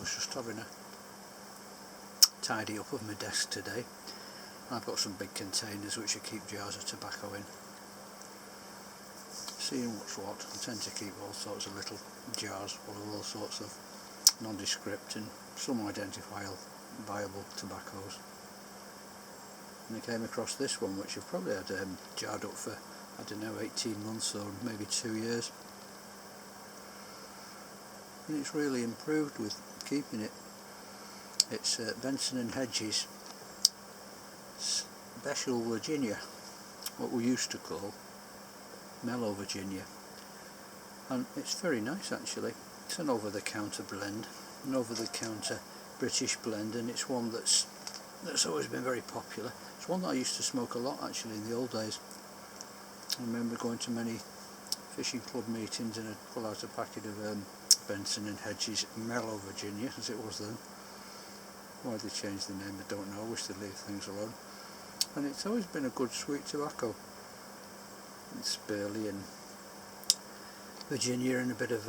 was just having a tidy up of my desk today. I've got some big containers which I keep jars of tobacco in. Seeing what's what, I tend to keep all sorts of little jars full of all sorts of nondescript and some identifiable viable tobaccos. And I came across this one which I've probably had jarred up for, I don't know, 18 months or maybe 2 years. And it's really improved with keeping it. It's Benson and Hedges Special Virginia, what we used to call Mellow Virginia, and it's very nice actually. It's an over-the-counter blend, an over-the-counter British blend, and it's one that's always been very popular. It's one that I used to smoke a lot actually in the old days. I remember going to many fishing club meetings and I'd pull out a packet of Benson and Hedges Mellow Virginia, as it was then. Why they changed the name I don't know, I wish they'd leave things alone. And it's always been a good sweet tobacco. It's burley and Virginia and a bit of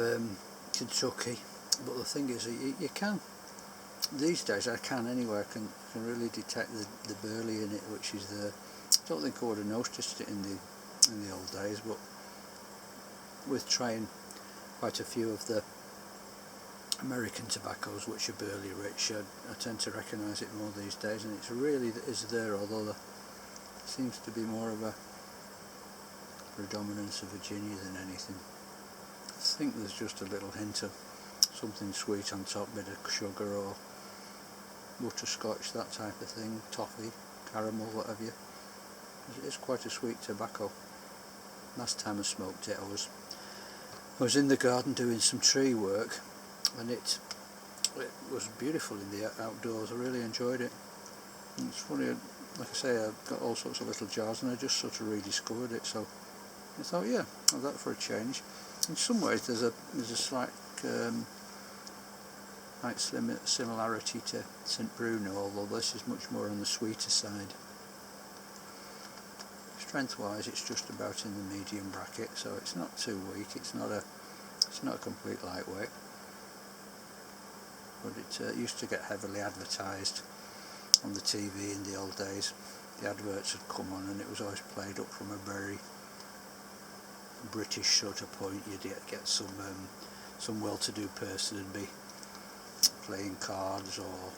Kentucky, but the thing is you can, these days I can anyway, I can really detect the burley in it, which is the, I don't think I would have noticed it in the old days, but with trying quite a few of the American tobaccos which are burley rich, I tend to recognise it more these days, and it's really is there, although there seems to be more of a predominance of Virginia than anything. I think there's just a little hint of something sweet on top, bit of sugar or butterscotch, that type of thing, toffee, caramel, whatever you. It is quite a sweet tobacco. Last time I smoked it I was in the garden doing some tree work, and it was beautiful in the outdoors. I really enjoyed it. And it's funny, like I say, I've got all sorts of little jars and I just sort of rediscovered it, so I thought, yeah, I'll have that for a change. In some ways there's a slight similarity to St. Bruno, although this is much more on the sweeter side. Strength wise it's just about in the medium bracket, so it's not too weak, it's not a complete lightweight, but it used to get heavily advertised on the TV in the old days. The adverts had come on and it was always played up from a very British sort of point. You'd get some well-to-do person would be playing cards or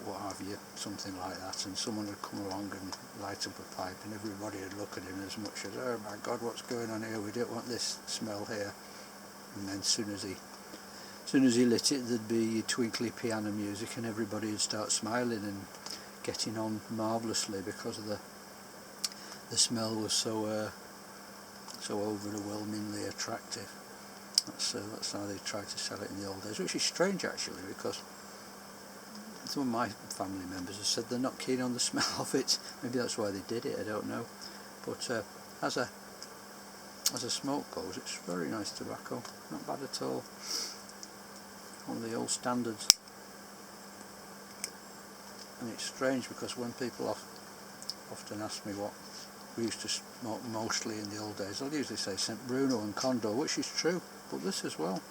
what have you, something like that, and someone would come along and light up a pipe and everybody would look at him as much as, oh my God, what's going on here, we don't want this smell here. And then as soon as he lit it, there'd be twinkly piano music and everybody would start smiling and getting on marvellously because of the smell was so overwhelmingly attractive. That's how they tried to sell it in the old days, which is strange actually, because some of my family members have said they're not keen on the smell of it. Maybe that's why they did it, I don't know. But as a smoke goes, it's very nice tobacco, not bad at all. One of the old standards. And it's strange because when people often ask me what we used to smoke mostly in the old days, I'll usually say St. Bruno and Condor, which is true, but this as well.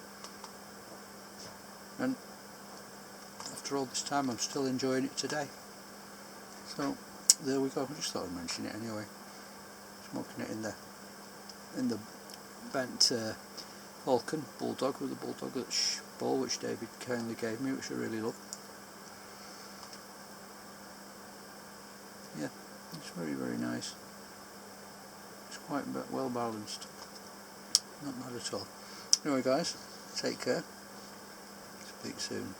And after all this time I'm still enjoying it today. So there we go, I just thought I'd mention it anyway. Smoking it in the bent Falcon Bulldog with a bulldog ball which David kindly gave me, which I really love. Yeah, it's very, very nice. It's quite well balanced. Not bad at all. Anyway guys, take care. Speak soon.